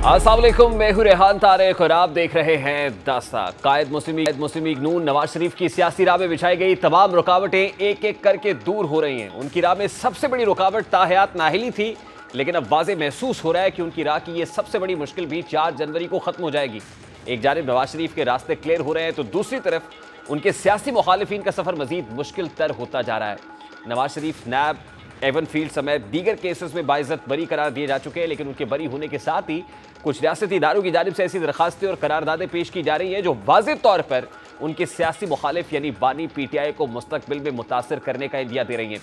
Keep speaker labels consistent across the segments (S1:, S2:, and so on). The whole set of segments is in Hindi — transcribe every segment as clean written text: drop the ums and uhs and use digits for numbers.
S1: अस्सलाम वालेकुम, मैं हूं रेहान तारिक और आप देख रहे हैं दास्ता। कायद मुस्लिम लीग नून नवाज शरीफ की सियासी राह में बिछाई गई तमाम रुकावटें एक एक करके दूर हो रही हैं। उनकी राह में सबसे बड़ी रुकावट ताहयात नाहिली थी, लेकिन अब वाज़े महसूस हो रहा है कि उनकी राह की ये सबसे बड़ी मुश्किल भी 4 जनवरी को ख़त्म हो जाएगी। एक जानिब नवाज शरीफ के रास्ते क्लियर हो रहे हैं तो दूसरी तरफ उनके सियासी मुखालिफिन का सफ़र मजीद मुश्किल तर होता जा रहा है। नवाज शरीफ नैब, एवन फील्ड समेत दीगर केसेस में बाइज्जत बरी करार दिए जा चुके हैं, लेकिन उनके बरी होने के साथ ही कुछ रियासती इदारों की जानिब से ऐसी दरखास्तें और करारदादें पेश की जा रही हैं जो वाज़ेह तौर पर उनके सियासी मुखालिफ यानी बानी PTI को मुस्तकबिल में मुतासर करने का इंदिया दे रही हैं।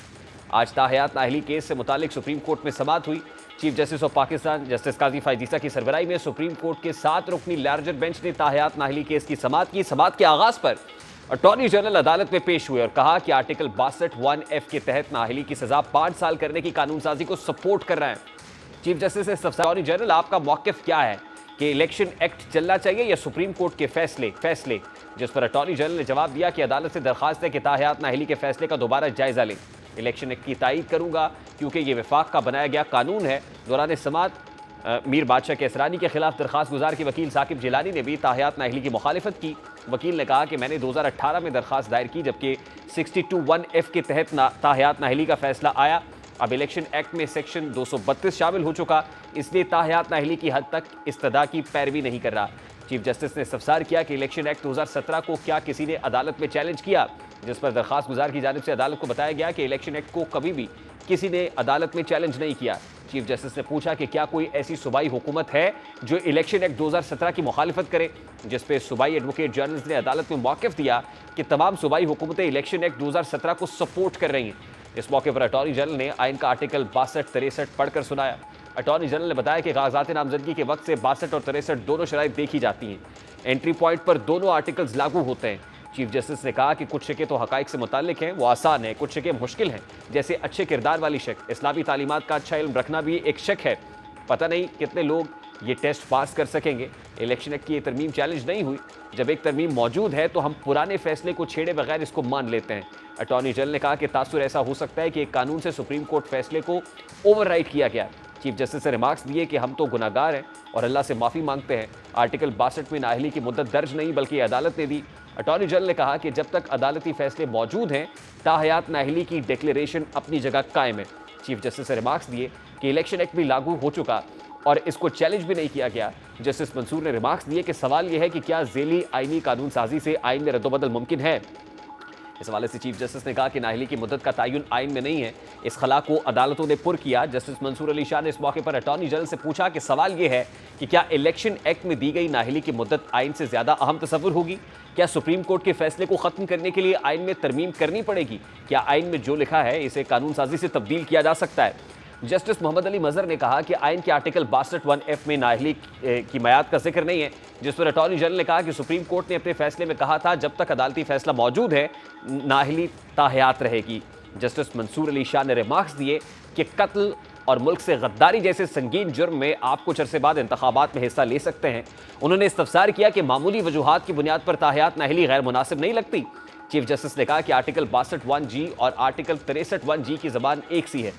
S1: आज ताहयात नाहिली केस से मुतालिक सुप्रीम कोर्ट में समाअत हुई। Chief justice of Pakistan justice Qazi Faez Isa की सरबराही में सुप्रीम कोर्ट के 7 रुकनी लार्जर बेंच ने ताहयात नाहिली केस की समाअत की। समाअत के आगाज़ पर अटॉर्नी जनरल अदालत में पेश हुए और कहा कि आर्टिकल 62(1)(f) के तहत नाहिली की सजा 5 साल करने की कानून साजी को सपोर्ट कर रहा है। चीफ जस्टिस ने अटॉर्नी जनरल, आपका मौक़िफ़ क्या है कि इलेक्शन एक्ट चलना चाहिए या सुप्रीम कोर्ट के फैसले? जिस पर अटॉर्नी जनरल ने जवाब दिया कि अदालत से दरखास्त है कि ताहयात नाहिली के फैसले का दोबारा जायजा लें। इलेक्शन एक्ट की तायीद करूंगा क्योंकि ये वफाक का बनाया गया कानून है। दौरान समाअत मीर बादशाह केसरानी के खिलाफ दरखास्त गुजार के वकील साकिब जिलानी ने भी ताहयात नाहिली की मुखालिफत की। वकील ने कहा कि मैंने 2018 में दरखास्त दायर की, जबकि 62(1)(f) के तहत ताहयात नाहिली का फैसला आया। अब इलेक्शन एक्ट में सेक्शन 232 शामिल हो चुका, इसलिए ताहयात नाहिली की हद तक इस्तदा की पैरवी नहीं कर रहा। चीफ जस्टिस ने इस्तफसार किया कि इलेक्शन एक्ट 2017 को क्या किसी ने अदालत में चैलेंज किया, जिस पर दरखास्त गुजार की जानिब से अदालत को बताया गया कि इलेक्शन एक्ट को कभी भी किसी ने अदालत में चैलेंज नहीं किया। चीफ जस्टिस ने पूछा कि क्या कोई ऐसी सूबाई हुकूमत है जो इलेक्शन एक्ट 2017 की मुखालिफत करे, जिस पर सूबाई एडवोकेट जनरल ने अदालत में मौक़िफ़ दिया कि तमाम सूबाई हुकूमतें इलेक्शन एक्ट 2017 को सपोर्ट कर रही हैं। इस मौके पर अटॉर्नी जनरल ने आइन का आर्टिकल 62-63 पढ़कर सुनाया। अटॉर्नी जनरल ने बताया कि कागजात नामजदगी के वक्त से 62 और 63 दोनों शराइत देखी जाती हैं। एंट्री पॉइंट पर दोनों आर्टिकल्स लागू होते हैं। चीफ जस्टिस ने कहा कि कुछ शकें तो हकाइक से मुताल्लिक हैं, वो आसान है, कुछ शकें मुश्किल हैं, जैसे अच्छे किरदार वाली शक। इस्लामी तालीमात का अच्छा इल्म रखना भी एक शक है। पता नहीं कितने लोग ये टेस्ट पास कर सकेंगे। इलेक्शन एक्ट की ये तरमीम चैलेंज नहीं हुई। जब एक तरमीम मौजूद है तो हम पुराने फैसले को छेड़े बगैर इसको मान लेते हैं। अटॉर्नी जनरल ने कहा कि तासुर ऐसा हो सकता है कि एक कानून से सुप्रीम कोर्ट फैसले को ओवरराइड किया गया। चीफ जस्टिस ने रिमार्क्स दिए कि हम तो गुनाहगार हैं और अल्लाह से माफ़ी मांगते हैं। आर्टिकल 62 में नाहिली की मुद्दत दर्ज नहीं बल्कि अदालत ने दी। अटॉर्नी जनरल ने कहा कि जब तक अदालती फैसले मौजूद हैं ताहयात नाहिली की डिक्लेरेशन अपनी जगह कायम है। चीफ जस्टिस ने रिमार्क्स दिए कि इलेक्शन एक्ट भी लागू हो चुका और इसको चैलेंज भी नहीं किया गया। जस्टिस मंसूर ने रिमार्क्स दिए कि सवाल यह है कि क्या ज़ेली आइनी कानून साजी से आइन में रद्दोबदल मुमकिन है। इस हवाले से चीफ जस्टिस ने कहा कि नाहिली की मुद्दत का तयन आइन में नहीं है, इस खला को अदालतों ने पुर किया। जस्टिस मंसूर अली शाह ने इस मौके पर अटॉर्नी जनरल से पूछा कि सवाल यह है कि क्या इलेक्शन एक्ट में दी गई नाहिली की मुद्दत आइन से ज़्यादा अहम तस्वुर होगी? क्या सुप्रीम कोर्ट के फैसले को ख़त्म करने के लिए आइन में तरमीम करनी पड़ेगी? क्या आइन में जो लिखा है इसे कानून साजी से तब्दील किया जा सकता है? जस्टिस मोहम्मद अली मजहर ने कहा कि आइन के आर्टिकल 62(1)(f) में नाहिली की मयाद का जिक्र नहीं है, जिस पर अटॉर्नी जनरल ने कहा कि सुप्रीम कोर्ट ने अपने फैसले में कहा था जब तक अदालती फैसला मौजूद है नाहिली ताहयात रहेगी। जस्टिस मंसूर अली शाह ने रिमार्क्स दिए कि कत्ल और मुल्क से गद्दारी जैसे संगीन जुर्म में आप कुछ अरसे बाद इंतखाबात में हिस्सा ले सकते हैं। उन्होंने इस्तफसार किया कि मामूली वजूहात की बुनियाद पर ताहयात नाहिली गैर मुनासिब नहीं लगती। चीफ जस्टिस ने कहा कि आर्टिकल 62(1)(g) और आर्टिकल 63(1)(g) की ज़बान एक सी है।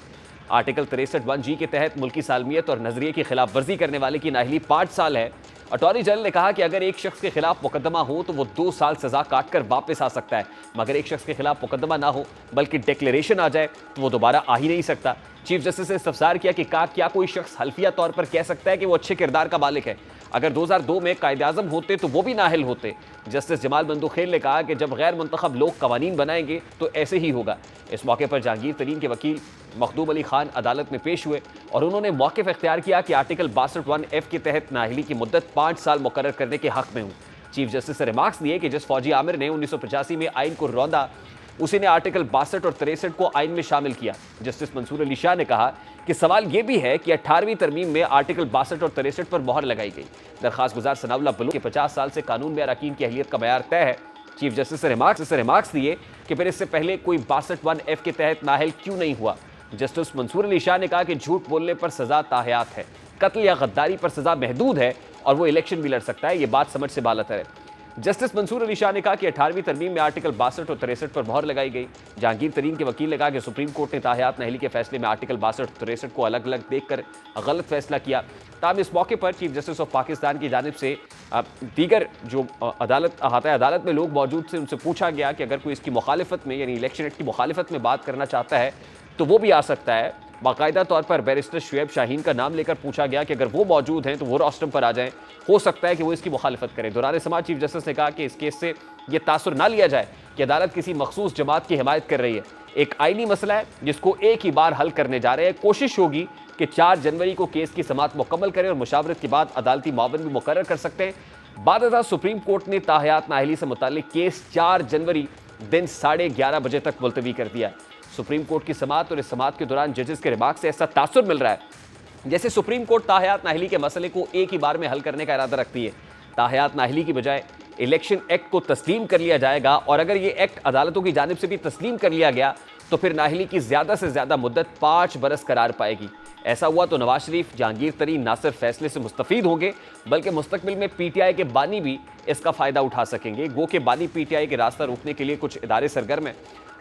S1: आर्टिकल 63(1)(g) के तहत मुल्की सालमियत और नजरिए की खिलाफ वर्जी करने वाले की नाहिली 5 साल है। अटॉर्नी जनरल ने कहा कि अगर एक शख्स के खिलाफ मुकदमा हो तो वो 2 साल सजा काट कर वापस आ सकता है, मगर एक शख्स के खिलाफ मुकदमा ना हो बल्कि डिक्लेरेशन आ जाए तो वो दोबारा आ ही नहीं सकता। चीफ जस्टिस ने इस्तफसार किया कि क्या कोई शख्स हल्फिया तौर पर कह सकता है कि वो अच्छे किरदार का मालिक है? अगर 2002 में कायदे आज़म होते तो वो भी नाहिल होते। जस्टिस जमाल बंदूखेल ने कहा कि जब गैर मुंतखब लोग कवानीन बनाएंगे तो ऐसे ही होगा। इस मौके पर जहांगीर तरीन के वकील मखदूम अली खान अदालत में पेश हुए और उन्होंने मौक़िफ़ इख्तियार किया कि आर्टिकल 62(1)(f) के तहत नाहिली की मुद्दत 5 साल मुकर्रर करने के हक़ में हूँ। चीफ जस्टिस ने रिमार्क्स दिए कि जिस फौजी आमिर ने 1985 में आइन को रौंदा उसी ने आर्टिकल 62 और 63 को आइन में शामिल किया। जस्टिस मंसूर अली शाह ने कहा कि सवाल यह भी है कि 18वीं तरमीम में आर्टिकल 62 और 63 पर मोहर लगाई गई। दरखास्त गुजार सनाउल्लाह बलूच के 50 साल से कानून में अरकान की अहलियत का मयार तय है। चीफ जस्टिस ने रिमार्क्स दिए कि फिर इससे पहले कोई 62(1)(f) के तहत नाहिल क्यों नहीं हुआ। जस्टिस मंसूर अली शाह ने कहा कि झूठ बोलने पर सजा ताहयात है, कत्ल या गद्दारी पर सजा महदूद है और वो इलेक्शन भी लड़ सकता है। ये बात समझ से बालातर है। जस्टिस मंसूर अली शाह ने कहा कि 18वीं तरमीम में आर्टिकल 62 और 63 पर मोहर लगाई गई। जहांगीर तरीन के वकील ने कहा कि सुप्रीम कोर्ट ने ताहयात नाअहली के फैसले में आर्टिकल 62 और 63 को अलग अलग देखकर गलत फैसला किया। ताहम इस मौके पर चीफ जस्टिस ऑफ पाकिस्तान की जानिब से दीगर जो अदालत में लोग मौजूद थे उनसे पूछा गया कि अगर कोई इसकी मुखालिफत में यानी इलेक्शन एक्ट की मुखालिफत में बात करना चाहता है तो वो भी आ सकता है। बाकायदा तौर पर बैरिस्टर शुएब शाहीन का नाम लेकर पूछा गया कि अगर वो मौजूद हैं तो वो रोस्टम पर आ जाएं, हो सकता है कि वो इसकी मुखालिफत करें। दौरान समाअत चीफ जस्टिस ने कहा कि इस केस से ये तासुर ना लिया जाए कि अदालत किसी मखसूस जमात की हिमायत कर रही है। एक आईनी मसला है जिसको एक ही बार हल करने जा रहे हैं। कोशिश होगी कि 4 जनवरी को केस की समाअत मुकम्मल करें और मुशावरत के बाद अदालती मावन भी मुकर्रर कर सकते हैं। बाद सुप्रीम कोर्ट ने ताहयात नाअहली से मुताल्लिक केस 4 जनवरी दिन 11:30 बजे तक मुलतवी कर दिया। सुप्रीम कोर्ट की समाअत और इस समाअत के दौरान जजेस के रिमार्क से ऐसा तासुर मिल रहा है जैसे सुप्रीम कोर्ट ताहयात नाअहली के मसले को एक ही बार में हल करने का इरादा रखती है। ताहयात नाअहली की बजाय इलेक्शन एक्ट को तस्लीम कर लिया जाएगा और अगर ये एक्ट अदालतों की जानिब से भी तस्लीम कर लिया गया तो फिर नाअहली की ज़्यादा से ज़्यादा मुद्दत 5 बरस करार पाएगी। ऐसा हुआ तो नवाज शरीफ, जहांगीर तरीन ना सिर्फ फैसले से मुस्तफ़ीद होंगे बल्कि मुस्तकबिल में पीटीआई के बानी भी इसका फ़ायदा उठा सकेंगे। गो के बानी पीटीआई के रास्ता रोकने के लिए कुछ इदारे सरगर्म हैं।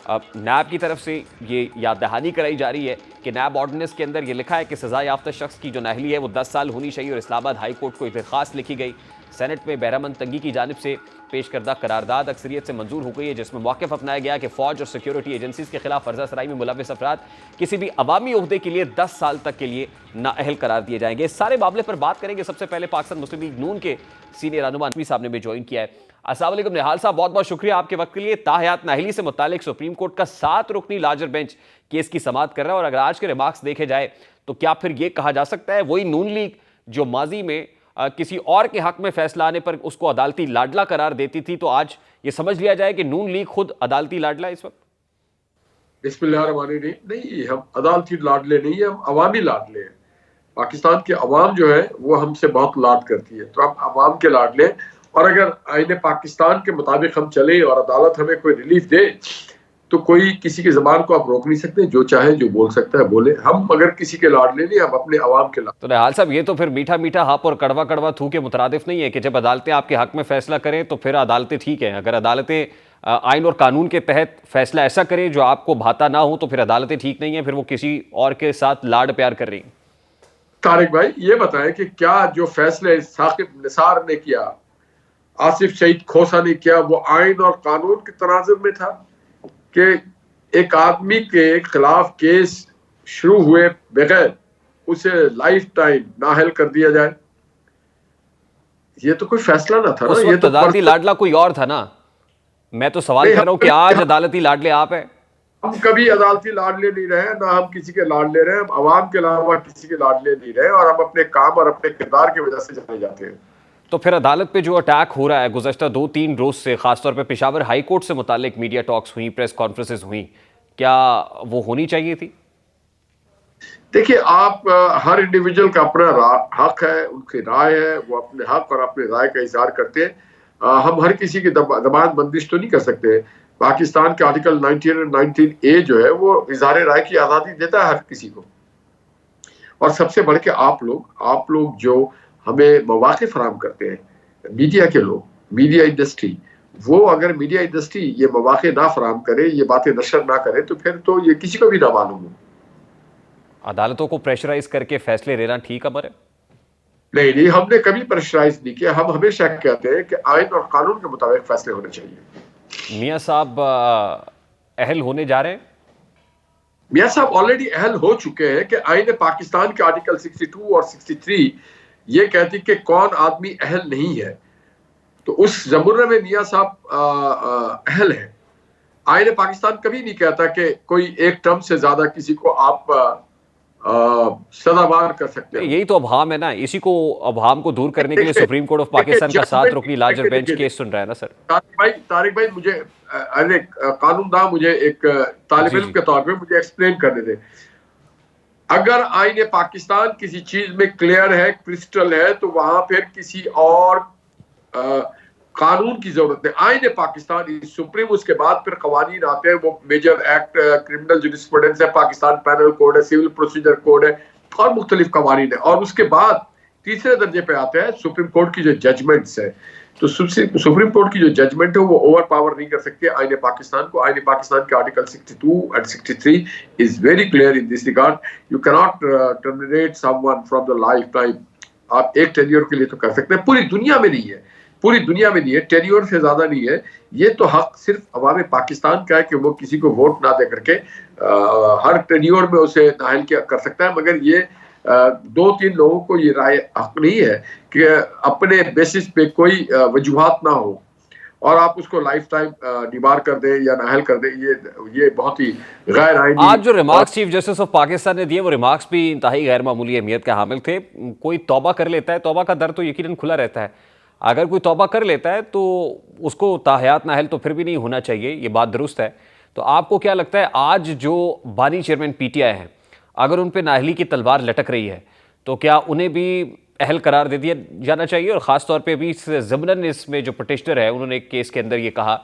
S1: नैब की तरफ से ये याद दहानी कराई जा रही है कि नैब ऑर्डिनेंस के अंदर ये लिखा है कि सज़ा याफ्ता शख्स की जो नाअहली है वो 10 साल होनी चाहिए और इस्लामाबाद हाई कोर्ट को एक दरख्वास्त लिखी गई। सेनेट में बहरामंद तंगी की जानिब से पेश करदा करारदाद अक्सरियत से मंजूर हो गई है जिसमें मौक़िफ़ अपनाया गया कि फ़ौज और सिक्योरिटी एजेंसीज़ के खिलाफ फर्जा सराई में मुलविस अफराद किसी भी अवामी ओहदे के लिए 10 साल तक के लिए नाअहल करार दिए जाएंगे। इस सारे मामले पर बात करेंगे। सबसे पहले पाकिस्तान मुस्लिम लीग नून के सीनियर रहनुमा नकवी साहब ने भी ज्वाइन किया है। अस्सलाम वालेकुम निहाल साहब, बहुत बहुत शुक्रिया आपके वक्त के लिए। ताहयात नाअहली से मुतालिक सुप्रीम कोर्ट का 7 रुकनी लार्जर बेंच केस की समाअत कर रहा है और अगर आज के रिमार्क्स देखे जाए तो क्या फिर ये कहा जा सकता है वही नून लीग जो माजी में किसी और के हक में फैसला आने पर उसको अदालती लाडला करार देती थी, तो आज ये समझ लिया जाए कि नून लीग खुद अदालती लाडला इस वक्त?
S2: बिस्मिल्लाहिर्रहमानिर्रहीम। नहीं, हम अदालती लाडले नहीं है, हम अवामी लाडले हैं। पाकिस्तान की अवाम जो है वो हमसे बहुत लाड करती है, तो हम अवाम के लाडले हैं। और अगर आईने पाकिस्तान के मुताबिक हम चले और अदालत हमें कोई रिलीफ दे तो कोई किसी की जबान को आप रोक नहीं सकते, जो चाहे जो बोल सकता है बोले। हम अगर किसी के लाडले नहीं, हम अपने अवाम के लाडले।
S1: तो निहाल साहब, ये तो फिर मीठा मीठा हप और कड़वा कड़वा थू के मुतरादिफ नहीं है कि जब अदालतें आपके हक में फैसला करें तो फिर अदालतें ठीक हैं, अगर अदालतें आइन और कानून के तहत फैसला ऐसा करें जो आपको भाता ना हो तो फिर अदालतें ठीक नहीं है, फिर वो किसी और के साथ लाड प्यार कर रही हैं।
S2: तारिक भाई, ये बताएं कि क्या जो फैसले साकिब निसार ने किया, आसिफ शहीद खोसा ने किया, वो आइन और कानून के तनाजुर में था कि एक आदमी के खिलाफ केस शुरू हुए बगैर उसे लाइफ टाइम नाअहल कर दिया जाए? ये तो कोई फैसला ना था ना, ये तो
S1: अदालती लाडला कोई और था ना। मैं तो सवाल कर रहा हूँ कि आज अदालती लाडले आप हैं।
S2: हम कभी अदालती लाडले नहीं रहे, ना हम किसी के लाडले रहे। हम अवाम के अलावा किसी के लाडले नहीं रहे और हम अपने काम और अपने किरदार की वजह से जाने जाते हैं।
S1: तो फिर अदालत पे जो अटैक हो रहा है गुज़श्ता 2-3 रोज से, खासतौर पे पेशावर हाई कोर्ट से मुतालिक मीडिया टॉक्स हुई, प्रेस कॉन्फ्रेंसेस हुई, क्या वो होनी चाहिए थी? देखिए,
S2: आप हर इंडिविजुअल का अपना हक है, उनकी राय है, वो अपने हक और अपने राय का इजहार करते हैं। हम हर किसी की जबान बंदिश तो नहीं कर सकते। पाकिस्तान के आर्टिकल 19A जो है वो इजहार राय की आज़ादी देता है हर किसी को। और सबसे बढ़ के आप लोग जो हमें मौक़े फराहम करते हैं, मीडिया के लोग, मीडिया इंडस्ट्री, वो अगर मीडिया इंडस्ट्री ये मौक़े ना फराहम करे, ये बातें नशर ना करे तो फिर तो ये किसी को भी ना मालूम हो।
S1: अदालतों को प्रेशराइज करके फैसले लेना ठीक अमर है?
S2: नहीं, हमने कभी प्रेशराइज नहीं किया। हम हमेशा कहते हैं कि आइन और कानून के मुताबिक फैसले होने चाहिए।
S1: मियां साहब अहल होने जा रहे हैं?
S2: मियां साहब ऑलरेडी अहल हो चुके हैं कि आइन पाकिस्तान के आर्टिकल 62 और 63 ये कहती कि कौन आदमी अहल नहीं है, तो उस जमुरे में मियां साहब अहल है। आइन पाकिस्तान कभी नहीं कहता कि कोई एक टर्म से ज्यादा किसी को आप सदाबार कर सकते हैं।
S1: यही तो अभाम है ना, इसी को अभाम को दूर करने के लिए सुप्रीम कोर्ट ऑफ पाकिस्तान का 7 रुकनी लार्जर बेंच केस सुन रहा है ना सर।
S2: तारिक भाई मुझे कानूनदा, मुझे एक तालिब इल्म के तौर पे मुझे एक्सप्लेन करने दे। अगर आईने पाकिस्तान किसी चीज में क्लियर है, क्रिस्टल है, तो वहां फिर किसी और कानून की जरूरत है। आईने पाकिस्तान सुप्रीम, उसके बाद फिर कवानीन आते हैं, वो मेजर एक्ट, क्रिमिनल जुरिस्प्रूडेंस है, पाकिस्तान पैनल कोड है, सिविल प्रोसीजर कोड है और मुख्तलिफ कवानीन है। और उसके बाद तीसरे दर्जे पे आते हैं सुप्रीम कोर्ट की जो जजमेंट्स है। तो सुप्रीम कोर्ट की जो जजमेंट है वो ओवर पावर नहीं कर सकते आईने पाकिस्तान को। आईने पाकिस्तान के article 62 and 63 is very clear in this regard. You can not terminate someone from the life time. आप एक टेन्योर के लिए तो कर सकते हैं, पूरी दुनिया में नहीं है, पूरी दुनिया में नहीं है, टेन्योर से ज्यादा नहीं है। ये तो हक सिर्फ अवाम पाकिस्तान का है कि वो किसी को वोट ना दे करके हर टेन्योर में उसे नाअहल कर सकता है। मगर ये 2-3 लोगों को ये राय हक नहीं है कि अपने बेसिस पे कोई वजूहात ना हो और आप उसको लाइफ टाइम डिबार कर दे या नाअहल कर दे। ये बहुत ही गैर आईनी।
S1: आज जो remarks chief justice of Pakistan ने दिए वो रिमार्क्स भी इंतहाई गैर मामूली अहमियत के हामिल थे। कोई तौबा कर लेता है, तौबा का दर तो यकीनन खुला रहता है, अगर कोई तौबा कर लेता है तो उसको ताहयात नाअहल तो फिर भी नहीं होना चाहिए, ये बात दुरुस्त है। तो आपको क्या लगता है आज जो बानी चेयरमैन पीटीआई हैं, अगर उन पे नाअहली की तलवार लटक रही है तो क्या उन्हें भी अहल करार दे दिया जाना चाहिए? और ख़ास तौर पे भी ज़मनन इसमें जो पटिशनर है उन्होंने एक केस के अंदर ये कहा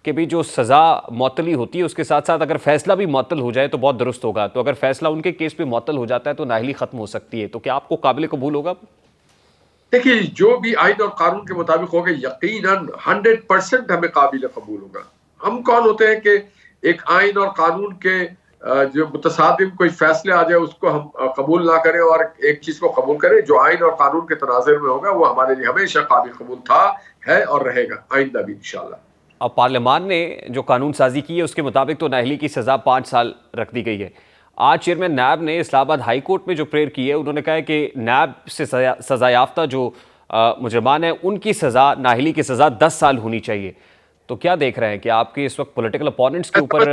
S1: कि भी जो सज़ा मअतली होती है उसके साथ साथ अगर फैसला भी मअतल हो जाए तो बहुत दुरुस्त होगा। तो अगर फैसला उनके केस पे मअतल हो जाता है तो नाअहली ख़त्म हो सकती है, तो क्या आपको काबिल कबूल होगा?
S2: देखिए, जो भी आइन और कानून के मुताबिक होगा यकीनन 100% हमें काबिल कबूल होगा। हम कौन होते हैं कि एक आइन और कानून के जो मुतसादिम कोई फैसले आ जाए उसको हम कबूल ना करें और एक चीज को कबूल करें। जो आइन और कानून के तनाज़ुर में होगा वो हमारे लिए हमेशा काबिल कबूल था, है और रहेगा आइंदा भी इंशाअल्लाह।
S1: अब पार्लियामान ने जो कानून साजी की है उसके मुताबिक तो नाअहली की सज़ा 5 साल रख दी गई है। आज चेयरमैन नैब ने इस्लामाबाद हाई कोर्ट में जो प्रेयर की है, उन्होंने कहा है कि नैब से सज़ा याफ्ता जो मुजरमान है उनकी सज़ा, नाअहली की सज़ा 10 साल होनी चाहिए। तो क्या देख रहे हैं कि आपके इस वक्त पॉलिटिकल अपोनेंट्स के ऊपर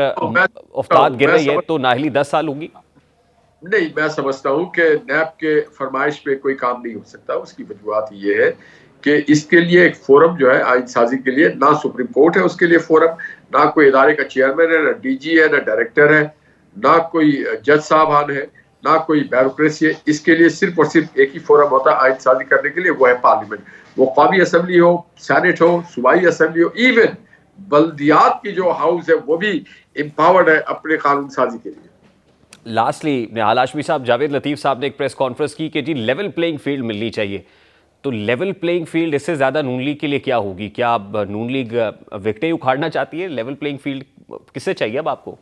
S1: उफ्ताद गिर रही है तो नाअहली 10 साल होगी?
S2: नहीं, मैं समझता हूँ कि नैब के फरमाइश पे कोई काम नहीं हो सकता। उसकी वजूहत ये है कि इसके लिए एक फोरम जो है आइन साजी के लिए, ना सुप्रीम कोर्ट है उसके लिए फोरम, ना कोई इदारे का चेयरमैन है, ना डीजी है, ना डायरेक्टर है, ना कोई जज साहबान है, ना कोई ब्यूरोक्रेसी है। इसके लिए सिर्फ और सिर्फ एक ही फोरम होता है आइन साजी करने के लिए, वो है पार्लियामेंट। वो कौमी असम्बली हो, सेनेट हो, सूबाई असम्बली हो, इवन बल्दियात की जो हाउस है वो भी एम्पावर्ड है अपने कानून साजी के लिए।
S1: लास्टली निहाल हाशमी साहब, जावेद लतीफ़ साहब ने एक प्रेस कॉन्फ्रेंस की कि जी लेवल प्लेइंग फील्ड मिलनी चाहिए। तो लेवल प्लेइंग फील्ड इससे ज़्यादा नून लीग के लिए क्या होगी? क्या अब नून लीग विकेटें उखाड़ना चाहती है? लेवल प्लेइंग फील्ड किससे चाहिए अब आपको?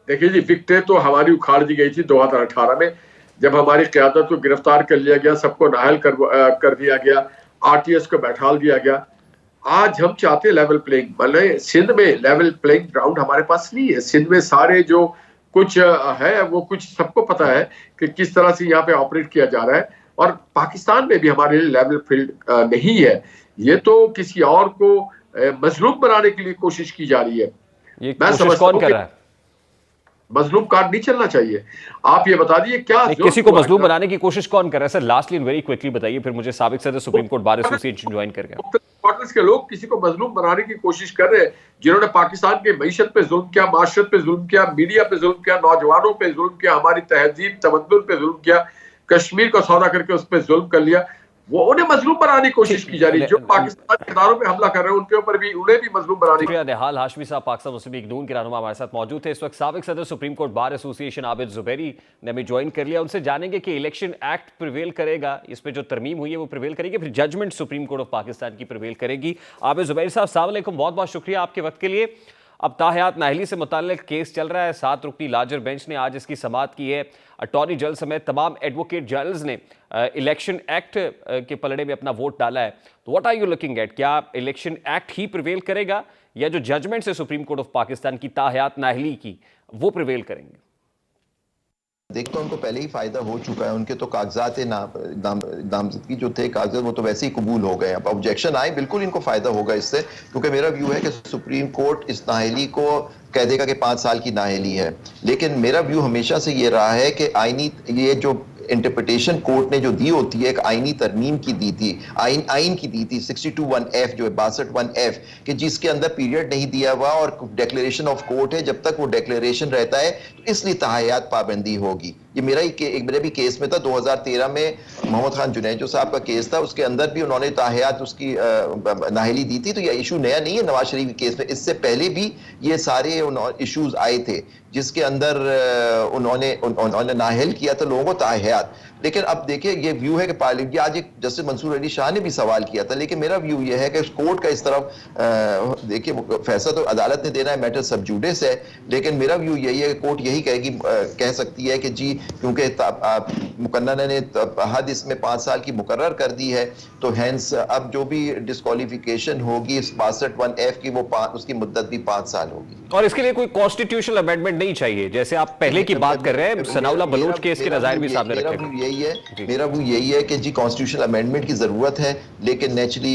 S2: देखिए जी, विकेटें तो हमारी उखाड़ दी गई थी 2018 में, जब हमारी क़यादत को गिरफ्तार कर लिया गया, सबको नाअहल कर दिया गया, आरटीएस को बैठाल दिया गया। आज हम चाहते हैं लेवल प्लेइंग, मतलब सिंध में लेवल प्लेइंग ग्राउंड हमारे पास नहीं है। सिंध में सारे जो कुछ है वो कुछ सबको पता है कि किस तरह से यहाँ पे ऑपरेट किया जा रहा है, और पाकिस्तान में भी हमारे लिए लेवल फील्ड नहीं है। ये तो किसी और को मजलूम बनाने के लिए कोशिश की जा रही है।
S1: ये कोशिश कौन कर रहा है?
S2: मजलूम कार्ड नहीं चलना चाहिए। आप ये बता दिए क्या
S1: किसी को मजलूम बनाने की कोशिश कौन कर रहा है? सर लास्टली वेरी क्विकली बताइए, फिर मुझे साबिक सदर supreme court bar association join कर गया।
S2: क्वार्टर्स के लोग किसी को मजलूम बनाने की कोशिश कर रहे हैं, जिन्होंने पाकिस्तान के मईशत पे जुल्म किया, माशरत पे जुल्म किया, मीडिया पे जुल्म किया, नौजवानों पे जुल्म किया, हमारी तहजीब तमद्दुन पे जुल्म किया, कश्मीर को सौदा करके उस पर जुल्म कर लिया। वो उन्हें मजलूम बनाने की कोशिश की जा रही है। जो पाकिस्तान के इदारों पे हमला कर रहे हैं उनके ऊपर भी उन्हें भी मजलूम बनाने की।
S1: निहाल हाशमी साहब पाकिस्तान मुस्लिम लीग नून के रहनुमा हमारे साथ मौजूद थे। इस वक्त साबिक सदर supreme court bar association Abid Zubairi ने हमें ज्वाइन कर लिया। उनसे जानेंगे कि इलेक्शन एक्ट प्रिवेल करेगा, इसमें जो तरमीम हुई है वो प्रिवेल करेगी, फिर judgement supreme court of Pakistan की प्रिवेल करेगी। आबिद जुबैरी साहब अस्सलाम वालेकुम, बहुत बहुत शुक्रिया आपके वक्त के लिए। अब ताहयात नाअहली से मुताल्लिक केस चल रहा है, 7 रुकनी लार्जर बेंच ने आज इसकी समाअत की है। अटॉर्नी जनरल समेत तमाम एडवोकेट जनरल्स ने इलेक्शन एक्ट के पलड़े में अपना वोट डाला है। तो what are you looking at? क्या इलेक्शन एक्ट ही प्रिवेल करेगा या जो जजमेंट है सुप्रीम कोर्ट ऑफ पाकिस्तान की ताहयात नाअहली की वो प्रिवेल करेंगे?
S3: देख तो उनको पहले ही फायदा हो चुका है। उनके तो कागजात नामजदगी जो थे कागजात वो तो वैसे ही कबूल हो गए। अब ऑब्जेक्शन आए, बिल्कुल इनको फायदा होगा इससे, क्योंकि मेरा व्यू है कि सुप्रीम कोर्ट इस नाअहली को कह देगा कि 5 साल की नाअहली है। लेकिन मेरा व्यू हमेशा से ये रहा है कि आईनी ये जो इंटरप्रिटेशन कोर्ट ने जो दी होती है, एक आईनी तरमीम की दी थी, आइन की दी थी 62(1)F जो है 62(1)F कि जिसके अंदर पीरियड नहीं दिया हुआ और डिक्लेरेशन ऑफ कोर्ट है, जब तक वो डिक्लेरेशन रहता है तो इसलिए ताहयात पाबंदी होगी। ये मेरे भी केस में था 2013 में मोहम्मद खान जुनैजो साहब का केस था, उसके अंदर भी उन्होंने ताहयात उसकी नाअहली दी थी। तो ये इशू नया नहीं है नवाज शरीफ के केस में, इससे पहले भी ये सारे इश्यूज आए थे जिसके अंदर उन्होंने नाअहल किया था लोगों को ताहयात। लेकिन अब देखिए ये व्यू है कि पार्लियामेंट, आज एक जस्टिस मंसूर अली शाह ने भी सवाल किया था, लेकिन मेरा व्यू ये है कि कोर्ट का इस तरफ देखिए फैसला तो अदालत ने देना है, मैटर सब जुडिस है, लेकिन मेरा व्यू यही है कि कोर्ट यही कहेगी, कह सकती है कि जी क्योंकि मुकन्ना ने हद इसमें 5 साल की मुकर्रर कर दी है, तो हैंस अब जो भी डिस्क्वालिफिकेशन होगी इस 62(1)(f) की, वो उसकी मुद्दत भी 5 साल होगी।
S1: और इसके लिए कोई कॉन्स्टिट्यूशनल अमेंडमेंट नहीं चाहिए, जैसे आप पहले की बात कर रहे हैं, सनाउल्लाह बलूच केस के नज़ायर भी सामने रखे थे।
S3: मेरा व्यू यही है कि जी कॉन्स्टिट्यूशनल अमेंडमेंट की जरूरत है, लेकिन नेचुरली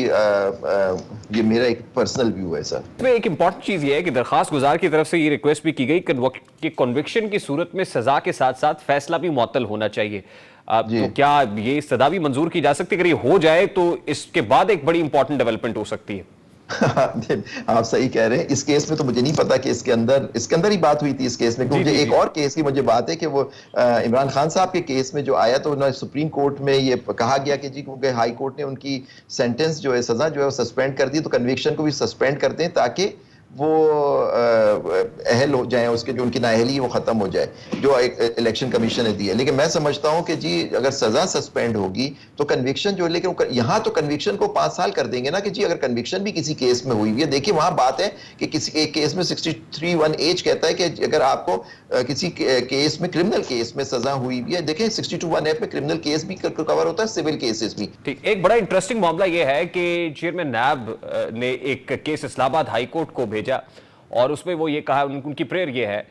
S3: ये मेरा एक पर्सनल व्यू है सर।
S1: इसमें एक इंपॉर्टेंट चीज ये है कि दरखास्त गुजार की तरफ से ये रिक्वेस्ट भी की गई कि कन्विक्शन की सूरत में सजा के साथ साथ फैसला भी मुअत्तल होना चाहिए। तो क्या ये सजा भी मंजूर की जा सकती है? अगर ये हो जाए तो इसके बाद एक बड़ी इंपॉर्टेंट डेवलपमेंट हो सकती है।
S3: आप सही कह रहे हैं। इस केस में तो मुझे नहीं पता कि इसके अंदर ही बात हुई थी इस केस में, क्योंकि मुझे एक और केस की मुझे बात है कि वो इमरान खान साहब के केस में जो आया, तो सुप्रीम कोर्ट में ये कहा गया कि जी क्योंकि हाई कोर्ट ने उनकी सेंटेंस जो है, सजा जो है वो सस्पेंड कर दी, तो कन्विक्शन को भी सस्पेंड कर दें ताकि वो अहल हो जाए, उसके जो उनकी नाअहली वो खत्म हो जाए, जो एक इलेक्शन कमीशन ने दी है। लेकिन मैं समझता हूं कि जी अगर सजा सस्पेंड होगी तो कन्विक्शन जो है, लेकिन यहां तो कन्विक्शन को 5 साल कर देंगे ना, कि जी अगर कन्विक्शन भी किसी केस में हुई हुई है, देखिए वहां बात है कि किसी एक केस में 63(1)(h) कहता है कि अगर आपको किसी केस में, क्रिमिनल केस में सजा हुई भी है, देखें 62(1)(f) में क्रिमिनल केस भी कवर होता है, सिविल केसेस भी।
S1: ठीक, एक बड़ा इंटरेस्टिंग मामला यह है कि चेयरमैन नैब ने एक केस इस्लामाबाद हाई कोर्ट को भेजा और उसमें वो ये कहा, उनकी प्रेयर ये है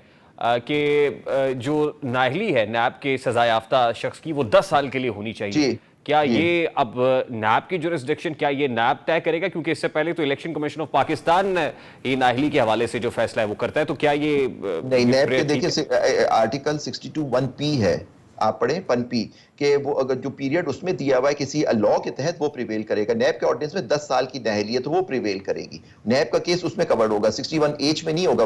S1: कि जो नाअहली है नैब के सजा याफ्ता शख्स की, वो 10 साल के लिए होनी चाहिए। क्या ये अब नैब की जुरिस्डिक्शन, क्या ये नैब तय करेगा? क्योंकि इससे पहले तो इलेक्शन कमीशन ऑफ पाकिस्तान ये नाअहली के हवाले से जो फैसला है वो करता है, तो क्या ये
S3: नहीं, नैब के देखिए आर्टिकल 62(1)(p) है, आप पढ़ें 1p कि वो अगर जो पीरियड उसमें दिया हुआ है किसी लॉ के तहत, वो प्रिवेल करेगा। नैब के ऑर्डिनेंस में 10 साल की नाअहली है तो वो प्रिवेल करेगी। नैब का केस उसमें कवर्ड होगा, 61(h) में नहीं होगा,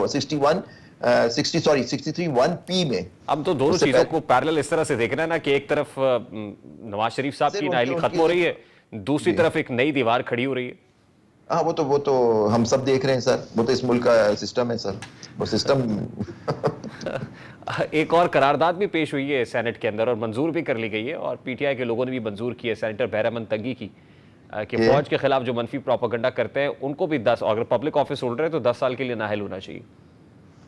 S3: 63(1)(p) में।
S1: अब तो दोनों चीजों को पैरेलल इस तरह से देखना है ना कि एक तरफ नवाज शरीफ साहब की नाअहली खत्म हो रही है, दूसरी तरफ एक नई दीवार खड़ी हो रही है।
S3: हाँ, वो तो हम सब देख रहे हैं सर, वो तो इस मुल्क का सिस्टम है सर, वो सिस्टम।
S1: एक और करारदाद भी पेश हुई है सेनेट के अंदर और मंजूर भी कर ली गई है, और पीटीआई के लोगों ने भी मंजूर की है, सेनेटर बहरामन तंगी की, कि फौज के खिलाफ जो मनफी प्रोपेगेंडा करते हैं उनको भी 10, अगर पब्लिक ऑफिस होल्डर है तो 10 साल के लिए नाअहल होना चाहिए।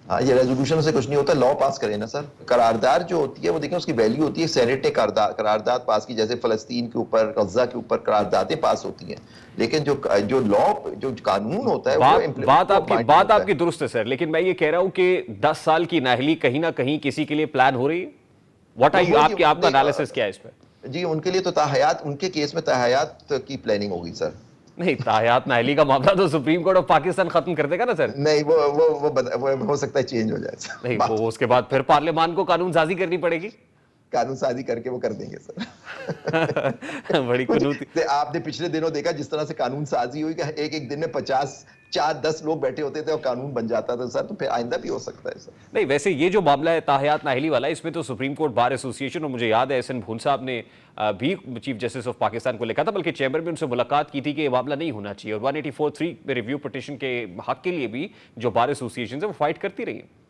S3: हाँ, ये रेजोल्यूशन से कुछ नहीं होता, लॉ पास करें ना सर। करारदाद जो होती है वो देखें उसकी वैल्यू होती है। सेनेट ने करारदाद पास की, जैसे फलस्तीन के ऊपर, गजा के ऊपर करारदादें पास होती हैं, लेकिन जो लॉ, जो कानून होता है
S1: बात आपकी दुरुस्त है सर, लेकिन मैं ये कह रहा हूं कि 10 साल की नाअहली कहीं ना कहीं किसी के लिए प्लान हो रही है। व्हाट आर यू, आपका एनालिसिस क्या है इस पे?
S3: जी उनके लिए तो ताहयात, उनके केस में ताहयात की प्लानिंग होगी सर।
S1: नहीं, ताहयात नाअहली का मामला तो सुप्रीम कोर्ट ऑफ पाकिस्तान खत्म कर देगा ना सर।
S3: नहीं, वो हो सकता है चेंज हो जाए।
S1: नहीं, वो उसके बाद फिर पार्लियामान को कानून साजी करनी पड़ेगी।
S3: कानून साजी करके वो कर देंगे सर।
S1: बड़ी कुनूती।
S3: आपने पिछले दिनों देखा जिस तरह से कानून साजी हुई, एक दिन में 50-10 लोग बैठे होते थे और कानून बन जाता था सर, तो फिर आइंदा भी हो सकता है सर।
S1: नहीं, वैसे ये जो मामला है ताहयात नाअहली वाला, इसमें तो सुप्रीम कोर्ट बार एसोसिएशन, और मुझे याद है एहसन भून साहब ने भी चीफ जस्टिस ऑफ पाकिस्तान को लिखा था, बल्कि चैम्बर में उनसे मुलाकात की थी कि ये मामला नहीं होना चाहिए, और 184(3) में रिव्यू पिटीशन के हक के लिए भी जो बार एसोसिएशन है वो फाइट करती रही है।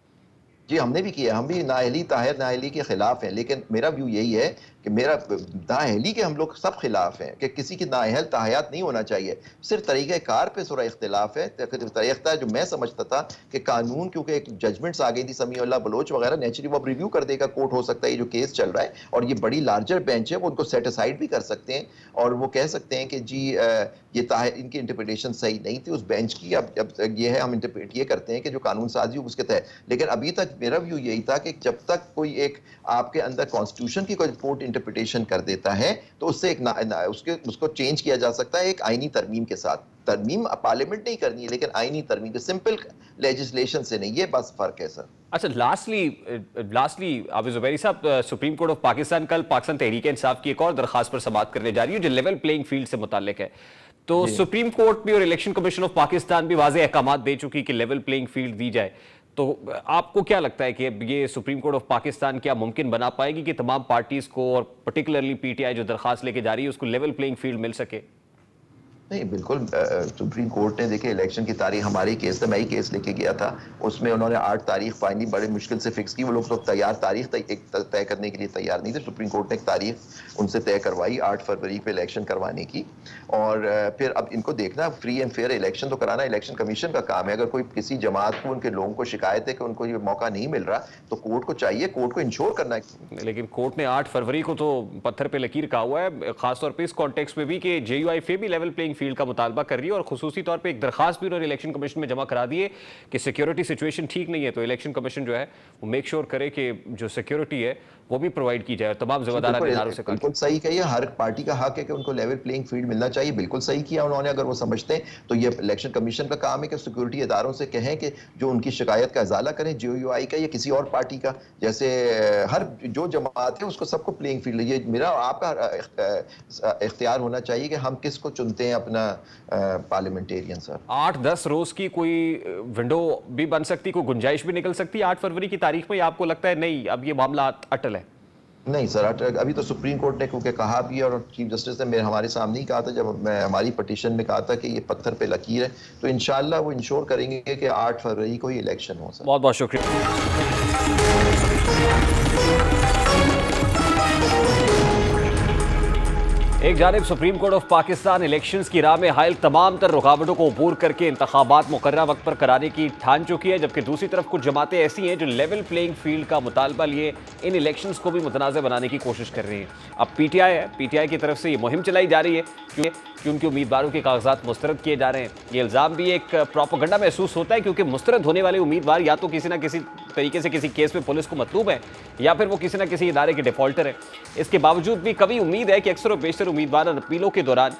S3: जी हमने भी किया, हम भी नाअहली के खिलाफ हैं, लेकिन मेरा व्यू यही है कि मेरा नाअहली के हम लोग सब खिलाफ हैं कि किसी की नाअहल ताहयात नहीं होना चाहिए। सिर्फ तरीक़ेकार पे थोड़ा इख्तिलाफ है। तरीक़ा जो मैं समझता था कि कानून, क्योंकि एक जजमेंट्स आ गई थी समीउल्लाह बलोच वगैरह, नेचुरली वो अब रिव्यू कर देगा कोर्ट, हो सकता है ये जो केस चल रहा है और ये बड़ी लार्जर बेंच है, वो उनको सेट असाइड भी कर सकते हैं और वो कह सकते हैं कि जी ये इनकी इंटरप्रिटेशन सही नहीं थी उस बेंच की। अब ये है, हम इंटरप्रेट ये करते हैं कि जो कानून साजी हो उसके तहत। लेकिन अभी तक मेरा व्यू यही था कि जब तक कोई एक आपके अंदर कॉन्स्टिट्यूशन की कोई कोर्ट इंटरप्रिटेशन कर देता है तो उससे उसको चेंज किया जा सकता है एक आईनी तरमीम के साथ। तरमीम पार्लियामेंट नहीं करनी है, लेकिन आईनी तरमीम के सिंपल लेजिस्लेशन से नहीं, ये बस फर्क है सर।
S1: अच्छा, लास्टली आबिद ज़ुबैरी साहब, सुप्रीम कोर्ट ऑफ पाकिस्तान कल पाकिस्तान तहरीक-ए-इंसाफ की एक और दरखास्त पर समाअत करने जा रही है जो लेवल प्लेइंग फील्ड से मुताल्लिक है। तो सुप्रीम कोर्ट भी और इलेक्शन कमीशन ऑफ पाकिस्तान भी वाज़ेह अहकामात दे चुकी कि लेवल प्लेइंग फील्ड दी जाए। तो आपको क्या लगता है कि ये सुप्रीम कोर्ट ऑफ पाकिस्तान क्या मुमकिन बना पाएगी कि तमाम पार्टीज को और पर्टिकुलरली पीटीआई जो दरखास्त लेके जा रही है उसको लेवल प्लेइंग फील्ड मिल सके?
S3: नहीं, बिल्कुल सुप्रीम कोर्ट ने देखिए इलेक्शन की तारीख, हमारी केस था, मैं ही केस लेके गया था, उसमें उन्होंने 8 तारीख फाइनली बड़े मुश्किल से फिक्स की। वो लोग तो तैयार तारीख तय करने के लिए तैयार नहीं थे। सुप्रीम कोर्ट ने एक तारीख उनसे तय करवाई 8 फरवरी पे इलेक्शन करवाने की। और फिर अब इनको देखना, फ्री एंड फेयर इलेक्शन तो कराना इलेक्शन कमीशन का काम है। अगर कोई किसी जमात को, उनके लोगों को शिकायत है कि उनको ये मौका नहीं मिल रहा, तो कोर्ट को चाहिए, कोर्ट को इंश्योर करना है।
S1: लेकिन कोर्ट ने 8 फरवरी को तो पत्थर पे लकीर कहा हुआ है, खासतौर पे इस कॉन्टेक्स्ट में भी कि जेयूआईफे भी लेवल प्लेइंग फील्ड का मुतालबा कर रही है और खुसूसी तौर पे एक दरखास्त भी उन्होंने इलेक्शन कमीशन में जमा करा दी है कि सिक्योरिटी सिचुएशन ठीक नहीं है, तो इलेक्शन कमीशन जो है वो मेक श्योर करे कि जो सिक्योरिटी है वो भी प्रोवाइड की जाए और तमाम जिम्मेदार इदारों से।
S3: बिल्कुल सही कहिए, हर पार्टी का हक है कि उनको लेवल प्लेइंग फील्ड मिलना चाहिए। बिल्कुल सही किया उन्होंने। अगर वो समझते हैं तो ये इलेक्शन कमीशन का काम है कि सिक्योरिटी इदारों से कहें कि जो उनकी शिकायत का इजाला करें, जेयूआई का या किसी और पार्टी का, जैसे हर जो जमात है उसको सबको प्लेइंग फील्ड, ये मेरा आपका इख्तियार होना चाहिए कि हम किसको चुनते हैं अपना पार्लियामेंटेरियन। सर
S1: 8-10 रोज की कोई विंडो भी बन सकती, कोई गुंजाइश भी निकल सकती है 8 फरवरी की तारीख में, आपको लगता है नहीं अब ये मामला अटल है?
S3: नहीं सर, अभी तो सुप्रीम कोर्ट ने क्योंकि कहा भी, और चीफ जस्टिस ने हमारे सामने ही कहा था, जब मैं हमारी पटिशन में कहा था कि ये पत्थर पे लकीर है, तो इंशाल्लाह वो इंश्योर करेंगे कि 8 फरवरी को ही इलेक्शन हो। सर
S1: बहुत बहुत शुक्रिया। एक जानिब supreme court of Pakistan elections की राह में हायल तमाम तर रुकावटों को अबूर करके इंतखाबात मुकर्ररा वक्त पर कराने की ठान चुकी है, जबकि दूसरी तरफ कुछ जमातें ऐसी हैं जो लेवल प्लेइंग फील्ड का मुतालबा लिए इन इलेक्शंस को भी मुतनाज़ बनाने की कोशिश कर रही हैं। अब पीटीआई है, पीटीआई की तरफ से ये मुहिम चलाई जा रही है कि उनके उम्मीदवारों के कागजात मुस्तरद किए जा रहे हैं। ये इल्ज़ाम भी एक प्रोपेगेंडा महसूस होता है, क्योंकि मुस्तरद होने वाले उम्मीदवार या तो किसी ना किसी तरीके से किसी केस में पुलिस को मतलूब है या फिर वो किसी ना किसी इदारे के डिफॉल्टर है। इसके बावजूद भी कभी उम्मीद है कि अक्सर और बेशतर उम्मीदवार अपीलों के दौरान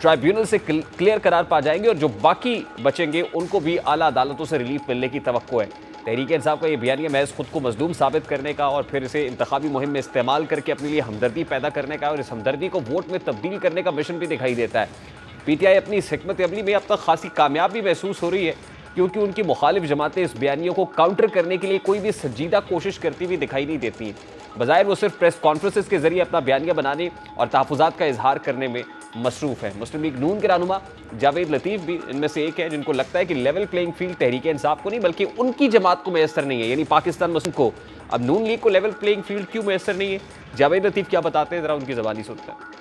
S1: ट्राइब्यूनल से क्लियर करार पा जाएंगे और जो बाकी बचेंगे उनको भी आला अदालतों से रिलीफ मिलने की तवक्को है। तहरीक इंसाफ का ये बयानिया महज खुद को मजलूम साबित करने का और फिर इसे इंतखाबी मुहिम में इस्तेमाल करके अपने लिए हमदर्दी पैदा करने का और इस हमदर्दी को वोट में तब्दील करने का मिशन भी दिखाई देता है। पीटीआई अपनी इस हिकमत अमली में अब तक खासी कामयाब भी महसूस हो रही है, क्योंकि उनकी मुखालिफ जमातें इस बयानियों को काउंटर करने के लिए कोई भी संजीदा कोशिश करती हुई दिखाई नहीं देती हैं। बज़ाहिर वो सिर्फ प्रेस कॉन्फ्रेंसेस के जरिए अपना बयानिया बनाने और तहफ़्फ़ुज़ात का इजहार करने में मसरूफ़ है। मुस्लिम लीग नून के रहनुमा जावेद लतीफ़ भी इनमें से एक है, जिनको लगता है कि level playing field Tehreek Insaf को नहीं बल्कि उनकी जमात को मैसर नहीं है, यानी पाकिस्तान मुस्लिम को। अब नून लीग को लेवल प्लेइंग फील्ड क्यों मैसर नहीं है, जावेद लतीफ़ क्या बताते हैं, ज़रा उनकी ज़बानी सुनते हैं।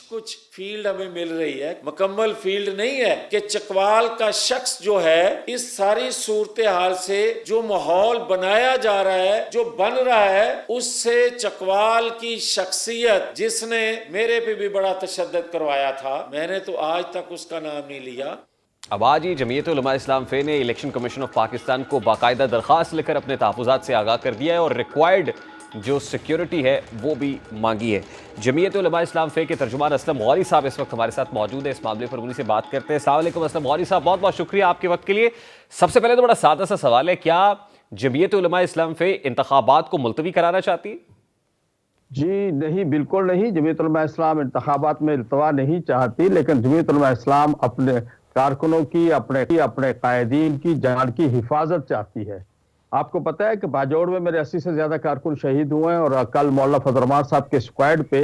S4: कुछ फील्ड हमें मिल रही है, मुकम्मल फील्ड नहीं है कि चकवाल का शख्स जो है इस सारी सूरत हाल से जो माहौल बनाया जा रहा है, जो बन रहा है, उससे चकवाल की शख्सियत जिसने मेरे पे भी बड़ा तशद्दुद करवाया था, मैंने तो आज तक उसका नाम नहीं लिया।
S1: अब आज ही जमीयत उलमा इस्लाम फे ने इलेक्शन कमीशन ऑफ पाकिस्तान को बाकायदा दरख्वास्त लेकर अपने तहफ़्फ़ुज़ात से आगाह कर दिया है और रिक्वायर्ड जो सिक्योरिटी है वो भी मांगी है। जमीयत उलमा इस्लाम फे के तर्जुमान असलम गौरी साहब इस वक्त हमारे साथ मौजूद है, इस मामले पर उन्हीं से बात करते हैं। अस्सलाम वालेकुम असलम गौरी साहब, बहुत बहुत शुक्रिया आपके वक्त के लिए। सबसे पहले तो बड़ा सादा सा सवाल है, क्या जमीयत उलमा इस्लाम फे इंतखाबात को मुलतवी कराना चाहती है?
S5: जी नहीं, बिल्कुल नहीं। जमीयत उलमा इस्लाम इंतखाबात में इल्तवा नहीं चाहती, लेकिन जमीयत उलमा इस्लाम अपने कारकुनों की, अपने कायदीन की जान की हिफाजत चाहती है। आपको पता है कि बाजौड़ में मेरे 80 से ज्यादा कारकुन शहीद हुए हैं और कल मौलाना फजलरहमान साहब के स्क्वाड पे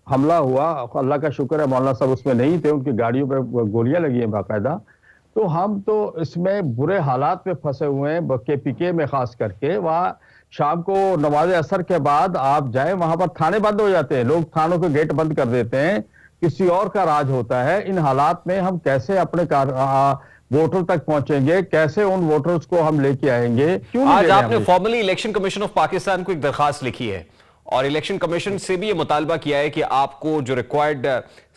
S5: हमला हुआ। अल्लाह का शुक्र है मौलाना साहब उसमें नहीं थे, उनकी गाड़ियों पे गोलियां लगी हैं बाकायदा। तो हम तो इसमें बुरे हालात में फंसे हुए हैं, KPK में खास करके। वहाँ शाम को नमाज असर के बाद आप जाए, वहां पर थाने बंद हो जाते हैं, लोग थानों के गेट बंद कर देते हैं, किसी और का राज होता है। इन हालात में हम कैसे अपने वोटर तक पहुंचेंगे, कैसे उन वोटर्स को हम लेके आएंगे? क्यों
S1: आज आपने formally election commission of Pakistan को एक दरखास्त लिखी है और इलेक्शन कमीशन से भी ये मुतालबा किया है कि आपको जो रिक्वायर्ड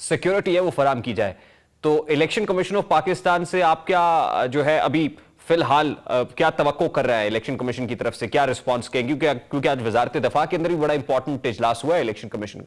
S1: सिक्योरिटी है वो फराम की जाए। तो इलेक्शन कमीशन ऑफ पाकिस्तान से आप क्या जो है अभी फिलहाल क्या तवक्को कर रहा है इलेक्शन कमीशन की तरफ से, क्या रिस्पॉन्स कहेंगे? क्योंकि आज वजारत दफा के अंदर भी बड़ा इंपॉर्टेंट इजलास हुआ है इलेक्शन कमीशन।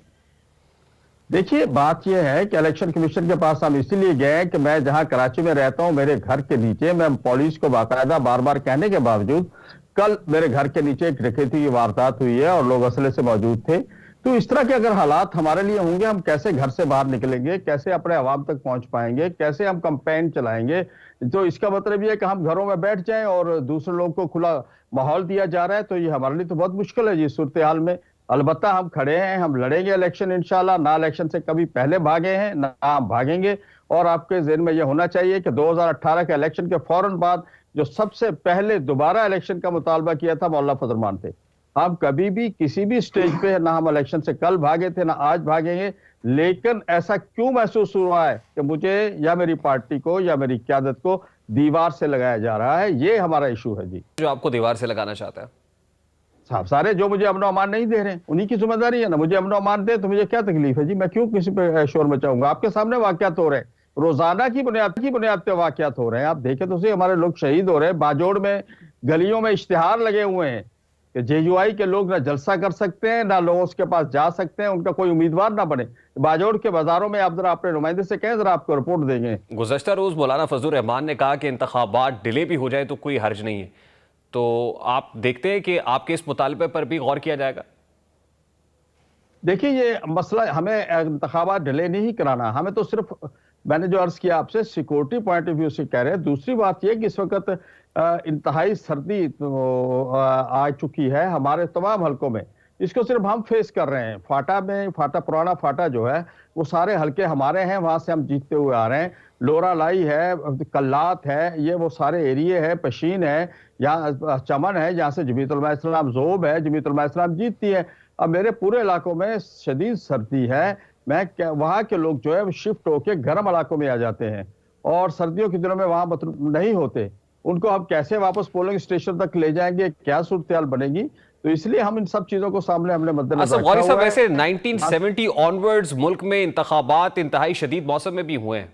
S5: देखिए, बात यह है कि इलेक्शन कमीशन के पास हम इसीलिए गए कि मैं जहां कराची में रहता हूं, मेरे घर के नीचे, मैं पुलिस को बाकायदा बार बार कहने के बावजूद, कल मेरे घर के नीचे एक डकैती की वारदात हुई है और लोग असले से मौजूद थे। तो इस तरह के अगर हालात हमारे लिए होंगे, हम कैसे घर से बाहर निकलेंगे, कैसे अपने आवाम तक पहुंच पाएंगे, कैसे हम कैंपेन चलाएंगे? तो इसका मतलब यह है कि हम घरों में बैठ जाएं और दूसरे लोगों को खुला माहौल दिया जा रहा है, तो ये हमारे लिए तो बहुत मुश्किल है जी सूरत हाल में। अलबत्ता हम खड़े हैं, हम लड़ेंगे इलेक्शन इंशाल्लाह, ना इलेक्शन से कभी पहले भागे हैं ना हम भागेंगे। और आपके ज़हन में यह होना चाहिए कि 2018 के इलेक्शन के फौरन बाद जो सबसे पहले दोबारा इलेक्शन का मुतालबा किया था मौलाना फजल रहमान थे। हम कभी भी किसी भी स्टेज पे ना हम इलेक्शन से कल भागे थे ना आज भागेंगे, लेकिन ऐसा क्यों महसूस हुआ है कि मुझे या मेरी पार्टी को या मेरी क़यादत को दीवार से लगाया जा रहा है, ये हमारा इशू है जी।
S1: जो आपको दीवार से लगाना चाहता है?
S5: साहब सारे जो मुझे अमन अमान नहीं दे रहे हैं उन्हीं की जिम्मेदारी है ना, मुझे अमन अमान दे तो मुझे क्या तकलीफ है जी, मैं क्यों किसी पे शोर मचाऊंगा। आपके सामने वाकयात हो रहे हैं, रोजाना की बुनियाद पे वाकयात हो रहे हैं। आप देखें तो सही, हमारे लोग शहीद हो रहे हैं। बाजोड़ में गलियों में इश्तिहार लगे हुए हैं कि जेयूआई के लोग ना जलसा कर सकते हैं ना लोग उसके पास जा सकते हैं, उनका कोई उम्मीदवार ना बने। बाजोड़ के बाजारों में आप जरा अपने नुमाइंदे से कहें, जरा आपको रिपोर्ट देंगे।
S1: गुज़श्ता रोज़ मौलाना फजल रहमान ने कहा कि इंतखाबात डिले भी हो जाए तो कोई हर्ज नहीं है, तो आप देखते हैं कि आपके इस मुतालबे पर भी गौर किया जाएगा?
S5: देखिए, ये मसला हमें इंतखाबात डिले नहीं कराना, हमें तो सिर्फ मैंने जो अर्ज किया आपसे सिक्योरिटी पॉइंट ऑफ व्यू से कह रहे हैं। दूसरी बात यह कि इस वक्त इंतहाई सर्दी आ चुकी है हमारे तमाम हलकों में, इसको सिर्फ हम फेस कर रहे हैं। फाटा में पुराना फाटा जो है वो सारे हलके हमारे हैं, वहां से हम जीतते हुए आ रहे हैं। लोरा लाई है, कल्लात है, ये वो सारे एरिए है, पशीन है, यहाँ चमन है, जहाँ से जमीयत उलमा इस्लाम ज़ोब है, जमीयत उलमा इस्लाम जीतती है। अब मेरे पूरे इलाकों में शदीद सर्दी है, वहाँ के लोग जो है शिफ्ट होके गर्म इलाकों में आ जाते हैं और सर्दियों के दिनों में वहाँ नहीं होते। उनको हम कैसे वापस पोलिंग स्टेशन तक ले जाएंगे, क्या सूरत बनेगी, तो इसलिए हम इन सब चीजों को सामने हमने मद्देनजर रखा हुआ है।
S1: वैसे 1970 ऑनवर्ड्स मुल्क में इंतखाबात इंतहाई शदीद मौसम में भी हुए हैं,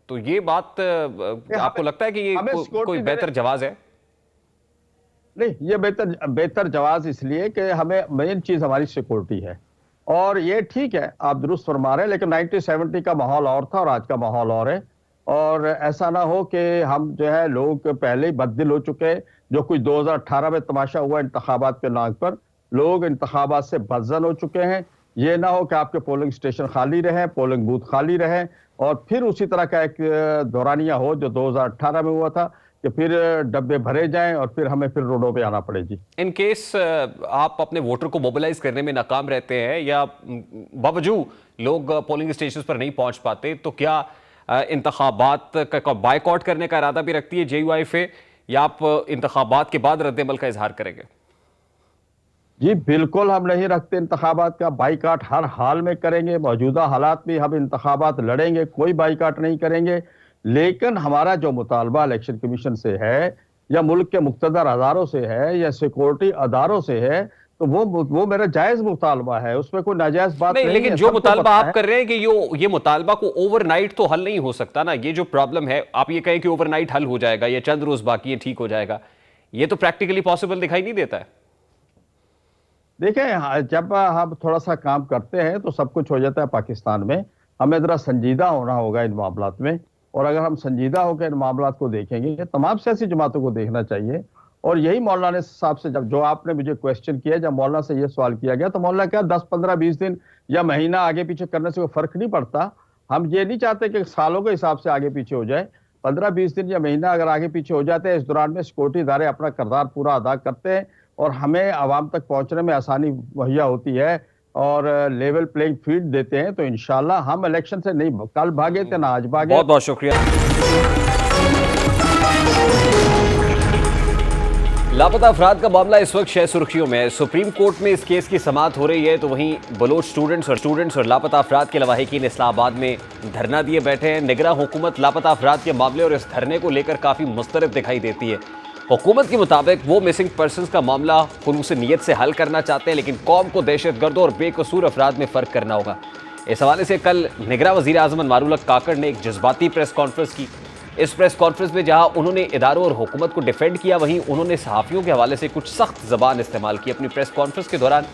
S1: तो ये बात आपको लगता है कि ये कोई बेहतर जवाब है?
S5: नहीं, ये बेहतर जवाब इसलिए कि हमें मेन चीज हमारी सिक्योरिटी है। और ये ठीक है, आप दुरुस्त फरमा रहे हैं, लेकिन 1970 का माहौल और था और आज का माहौल और है। और ऐसा ना हो कि हम जो है लोग पहले ही बददिल हो चुके हैं। जो कुछ 2018 में तमाशा हुआ इंतखाबात के नाम पर, लोग इंतखाबात से बदजन हो चुके हैं। ये ना हो कि आपके पोलिंग स्टेशन खाली रहे, पोलिंग बूथ खाली रहे और फिर उसी तरह का एक दौरानिया हो जो 2018 में हुआ था कि फिर डब्बे भरे जाएं और फिर हमें फिर रोडों पे आना पड़े जी।
S1: इन केस आप अपने वोटर को मोबिलाइज करने में नाकाम रहते हैं या बावजूद लोग पोलिंग स्टेशन पर नहीं पहुंच पाते, तो क्या इंतखाबात का बायकॉट करने का इरादा भी रखती है जेयूआईएफ, या आप इंतखाबात के बाद रद्द-ए-अमल का इजहार करेंगे?
S5: जी बिल्कुल हम नहीं रखते इंतखाबात का बाइकाट, हर हाल में करेंगे। मौजूदा हालात में हम इंतखाबात लड़ेंगे, कोई बाइकाट नहीं करेंगे। लेकिन हमारा जो मुतालबा इलेक्शन कमीशन से है या मुल्क के मुख्तदर अदारों से है या सिक्योरिटी अदारों से है, तो वो मेरा जायज मुतालबा है, उसमें कोई नाजायज बात नहीं।
S1: लेकिन जो मुतालबा आप कर रहे हैं कि ये मुतालबा को ओवरनाइट तो हल नहीं हो सकता ना। ये जो प्रॉब्लम है, आप ये कहें कि ओवरनाइट हल हो जाएगा या चंद रोज बाकी है ठीक हो जाएगा, ये तो प्रैक्टिकली पॉसिबल दिखाई नहीं देता है।
S5: देखें, जब हम थोड़ा सा काम करते हैं तो सब कुछ हो जाता है पाकिस्तान में। हमें जरा संजीदा होना होगा इन मामलात में, और अगर हम संजीदा होकर इन मामलात को देखेंगे, तमाम सियासी जमातों को देखना चाहिए। और यही मौलाना साहब से जब जो आपने मुझे क्वेश्चन किया, जब मौलाना से ये सवाल किया गया, तो मौलाना क्या 10, 15, 20 दिन या महीना आगे पीछे करने से कोई फर्क नहीं पड़ता। हम ये नहीं चाहते कि सालों के हिसाब से आगे पीछे हो जाए। 15, 20 दिन या महीना अगर आगे पीछे हो जाते हैं, इस दौरान में सिक्योरिटी इदारे अपना किरदार पूरा अदा करते हैं और हमें आवाम तक पहुंचने में आसानी मुहैया होती है और लेवल प्लेइंग फील्ड देते हैं, तो इंशाल्लाह हम इलेक्शन से नहीं कल भागे थे ना आज भागे।
S1: बहुत बहुत शुक्रिया। लापता अफराद का मामला इस वक्त शह सुर्खियों में है। सुप्रीम कोर्ट में इस केस की समाअत हो रही है, तो वहीं बलोच स्टूडेंट्स और लापता अफराद के लवाहिकीन इस्लामाबाद में धरना दिए बैठे हैं। निगरां हुकूमत लापता अफराद के मामले और इस धरने को लेकर काफ़ी मुस्तरब दिखाई देती है। हुकूमत के मुताबिक वो मिसिंग पर्सनस का मामला खुलूस नीयत से हल करना चाहते हैं, लेकिन कौम को दहशतगर्दों और बेकसूर अफराद में फ़र्क करना होगा। इस हवाले से कल निगरां वज़ीर आज़म अनवारुल हक काकड़ ने एक जज्बाती प्रेस कॉन्फ्रेंस की। इस प्रेस कॉन्फ्रेंस में जहां उन्होंने इदारों और हुकूमत को डिफेंड किया, वहीं उन्होंने सहाफ़ियों के हवाले से कुछ सख्त ज़बान इस्तेमाल की। अपनी प्रेस कॉन्फ्रेंस के दौरान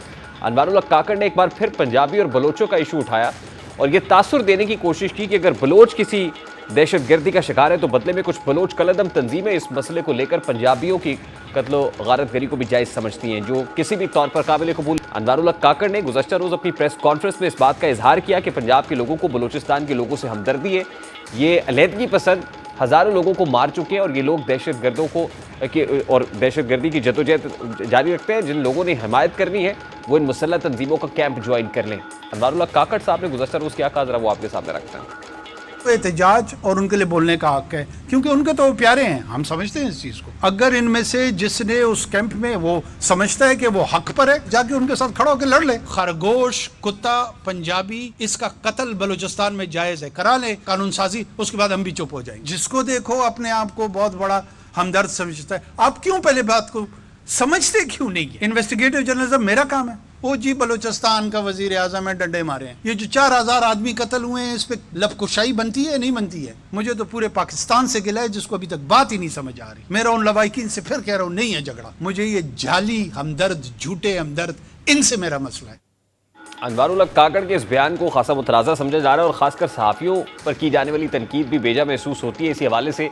S1: अनवारुल हक काकड़ ने एक बार फिर पंजाबी और बलोचों का इशू उठाया और ये तासुर देने की कोशिश की कि अगर बलोच किसी दहशतगर्दी का शिकार है तो बदले में कुछ बलोच कलदम तंजीमें इस मसले को लेकर पंजाबियों की कत्लो गारतगरी को भी जायज़ समझती हैं, जो किसी भी तौर पर काबिल कबूल। अनवारुल हक काकड़ ने गुज़श्ता रोज़ अपनी प्रेस कॉन्फ्रेंस में इस बात का इजहार किया कि पंजाब के लोगों को बलूचिस्तान के लोगों से हमदर्दी है। ये अलहदगी पसंद हज़ारों लोगों को मार चुके हैं और ये लोग दहशतगर्दों को और दहशतगर्दी की जद्दोजहद जारी रखते हैं। जिन लोगों ने हिमायत करनी है वो इन मुसल्लह तंजीमों का कैंप ज्वाइन कर लें। अनवारुल्लाह काकड़ साहब ने गुज़श्ता रोज़ क्या कहा, जरा वो आपके सामने रखते हैं।
S6: एहतजाज और उनके लिए बोलने का हक है, क्योंकि उनके तो प्यारे हैं, हम समझते हैं इस चीज को। अगर इनमें से जिसने उस कैंप में वो समझता है कि वो हक पर है, जाके उनके साथ खड़ा होकर लड़ ले। खरगोश, कुत्ता, पंजाबी, इसका कत्ल बलूचिस्तान में जायज है, करा ले कानून साजी, उसके बाद हम भी चुप हो जाएंगे। जिसको देखो अपने आप को बहुत बड़ा हमदर्द समझता है। आप क्यों पहले बात को समझते क्यों नहीं है? इन्वेस्टिगेटिव जर्नलिज्म मेरा काम है। वो जी बलूचिस्तान का वजीर आजम है, डंडे मारे हैं। ये जो 4000 आदमी कत्ल हुए हैं, इस पे लबकुशाई बनती है नहीं बनती है? मुझे तो पूरे पाकिस्तान से गिला है जिसको अभी तक बात ही नहीं समझ आ रही। मेरा उन लवाकिन से फिर कह रहा हूं, नहीं है झगड़ा। मुझे ये जाली हमदर्द, झूठे हमदर्द, इनसे मेरा मसला है।
S1: अनवारुल्लाह काकड़ के इस बयान को खासा मुतराज़ा समझा जा रहा है और खासकर सहाफ़ियों पर की जाने वाली तनकीद भी बेजा महसूस होती है। इसी हवाले से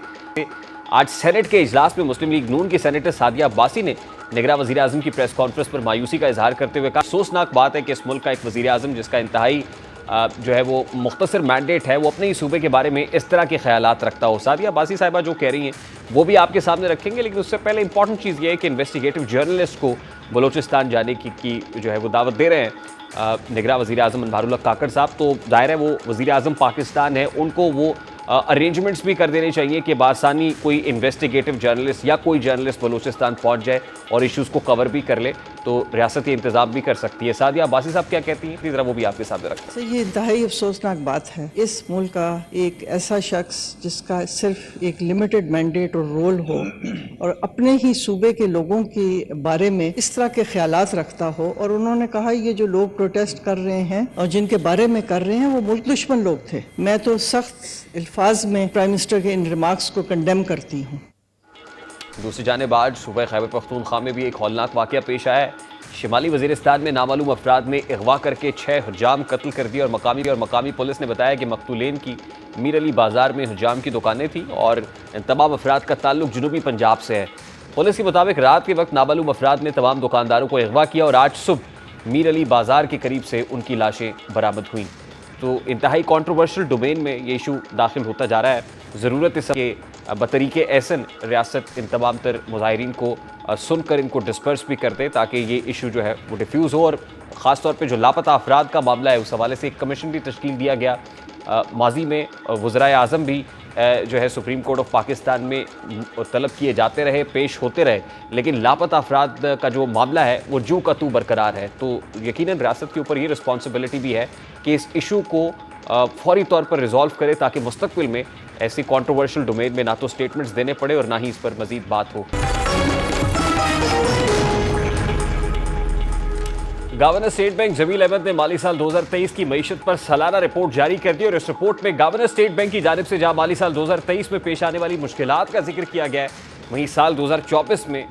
S1: आज सेनेट के इजलास में मुस्लिम लीग नून की सेनेटर सादिया अब्बासी ने निगरान वज़ीर आज़म की प्रेस कॉन्फ्रेंस पर मायूसी का इजहार करते हुए कहा, अफसोसनाक बात है कि इस मुल्क का एक वज़ीर आज़म जिसका इंतहाई जो है वो मुख्तसर मैंडेट है, वो अपने ही सूबे के बारे में इस तरह के ख्यालात रखता हो। सादिया अब्बासी साहिबा जो कह रही हैं वो भी आपके सामने रखेंगे, लेकिन उससे पहले इंपॉर्टेंट चीज़ ये है कि इन्वेस्टिगेटिव जर्नलिस्ट को बलूचिस्तान जाने की जो है वो दावत दे रहे हैं निगरान वज़ीर आज़म अनवारुल्लाह काकड़ साहब। तो ज़ाहिर है वो वज़ीर आज़म पाकिस्तान है, उनको वो अरेंजमेंट्स भी कर देने चाहिए कि बासानी कोई इन्वेस्टिगेटिव जर्नलिस्ट या कोई जर्नलिस्ट बलूचिस्तान पहुंच जाए और इश्यूज़ को कवर भी कर ले, तो रियासत ये इंतज़ाम भी कर सकती है। सादिया अब्बासी साहब क्या कहती हैं, ज़रा वो भी आपके सामने रखते हैं।
S7: ये इंतहाई अफसोसनाक बात है। इस मुल्क का एक ऐसा शख्स जिसका सिर्फ एक लिमिटेड मैंडेट और रोल हो और अपने ही सूबे के लोगों के बारे में इस तरह के ख्यालात रखता हो, और उन्होंने कहा ये जो लोग प्रोटेस्ट कर रहे हैं और जिनके बारे में कर रहे हैं वो मुल्क दुश्मन लोग थे। मैं तो सख्त अल्फाज में प्राइम मिनिस्टर के इन रिमार्क्स को कंडेम करती हूँ।
S1: दूसरी जानिब आज सूबे खैबर पख्तूनख्वा में भी एक हौलनाक वाक़या पेश आया है। शिमाली वज़ीरिस्तान में नामालूम अफराद ने अगवा करके 6 हुज्जाम कत्ल कर दिए और मकामी पुलिस ने बताया कि मकतूलेन की मीर अली बाज़ार में हुज्जाम की दुकानें थी और इन तमाम अफराद का ताल्लुक जनूबी पंजाब से है। पुलिस के मुताबिक रात के वक्त नामालूम अफराद ने तमाम दुकानदारों को अगवा किया और आज सुबह मीर अली बाज़ार के करीब से उनकी लाशें बरामद हुई। तो इंतहाई कॉन्ट्रोवर्शियल डोमेन में ये इशू दाखिल होता जा रहा है। ज़रूरत इस के बतरीके एहसन रियासत इन तमाम तर मुजाहिरीन को सुनकर इनको डिस्पर्स भी करते ताकि ये इशू जो है वो डिफ्यूज़ हो। और ख़ास तौर पे जो लापता अफराद का मामला है उस हवाले से एक कमीशन भी तश्कील दिया गया। माजी में वज़राए आज़म भी जो है सुप्रीम कोर्ट ऑफ पाकिस्तान में तलब किए जाते रहे, पेश होते रहे, लेकिन लापता अफराद का जो मामला है वो जू का तू बरकरार है। तो यकीनन रियासत के ऊपर ये रिस्पॉन्सिबिलिटी भी है कि इस इशू को फौरी तौर पर रिजॉल्व करे ताकि मुस्तकबिल में ऐसी कॉन्ट्रोवर्शियल डोमेन में ना तो स्टेटमेंट्स देने पड़े और ना ही इस पर मजीद बात हो। Governor state bank Jamil Ahmed ने माली साल 2023 की मईशत पर सालाना रिपोर्ट जारी कर दी और इस रिपोर्ट में गवर्नर स्टेट बैंक की जानिब से जहां माली साल 2023 में पेश आने वाली मुश्किलात का जिक्र किया गया है, वहीं साल 2024 में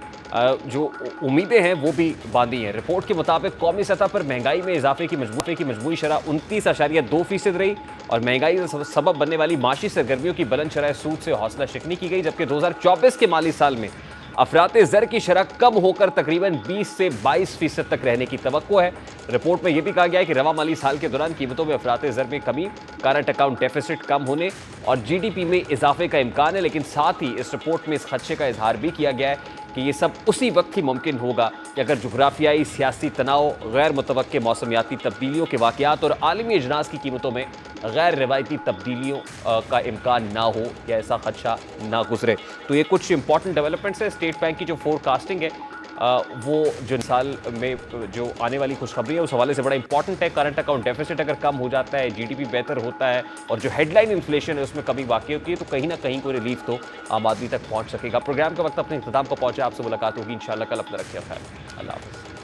S1: जो उम्मीदें हैं वो भी बांधी हैं। रिपोर्ट के मुताबिक कौमी सतह पर महंगाई में इजाफे की मजमूई शरह 29.2% रही और महंगाई का सबब बनने वाली माशी सरगर्मियों की बुलंद शरह सूद से हौसला शिकनी की गई, जबकि 2024 के माली साल में अफराते ज़र की शरह कम होकर तकरीबन 20 से 22% तक रहने की तवक्को है। रिपोर्ट में यह भी कहा गया है कि रवा माली साल के दौरान कीमतों में अफराते ज़र में कमी, करंट अकाउंट डेफिसिट कम होने और GDP में इजाफे का इम्कान है, लेकिन साथ ही इस रिपोर्ट में इस खदशे का इजहार भी किया गया है कि ये सब उसी वक्त ही मुमकिन होगा कि अगर जुग्राफियाई सियासी तनाव, गैर मुतवक्के मौसमियाती तब्दीलियों के वाक़यात और आलमी अजनास की कीमतों में गैर रिवायती तब्दीलियों का इम्कान ना हो या ऐसा खदशा ना गुजरे। तो ये कुछ इंपॉर्टेंट डेवलपमेंट्स है। स्टेट बैंक की जो फोरकास्टिंग है वो जो साल में जो आने वाली खुशखबरी है उस हवाले से बड़ा इंपॉर्टेंट है। करंट अकाउंट डेफिसिट अगर कम हो जाता है, GDP बेहतर होता है और जो हेडलाइन इन्फ्लेशन है उसमें कमी वाक़ई होती है, तो कहीं ना कहीं कोई रिलीफ तो आम आदमी तक पहुंच सकेगा। प्रोग्राम का वक्त अपने इख्तिताम को पहुंचा। आपसे मुलाकात होगी इंशाल्लाह कल। अपना रखिए ख्याल। अल्लाह हाफ़िज़।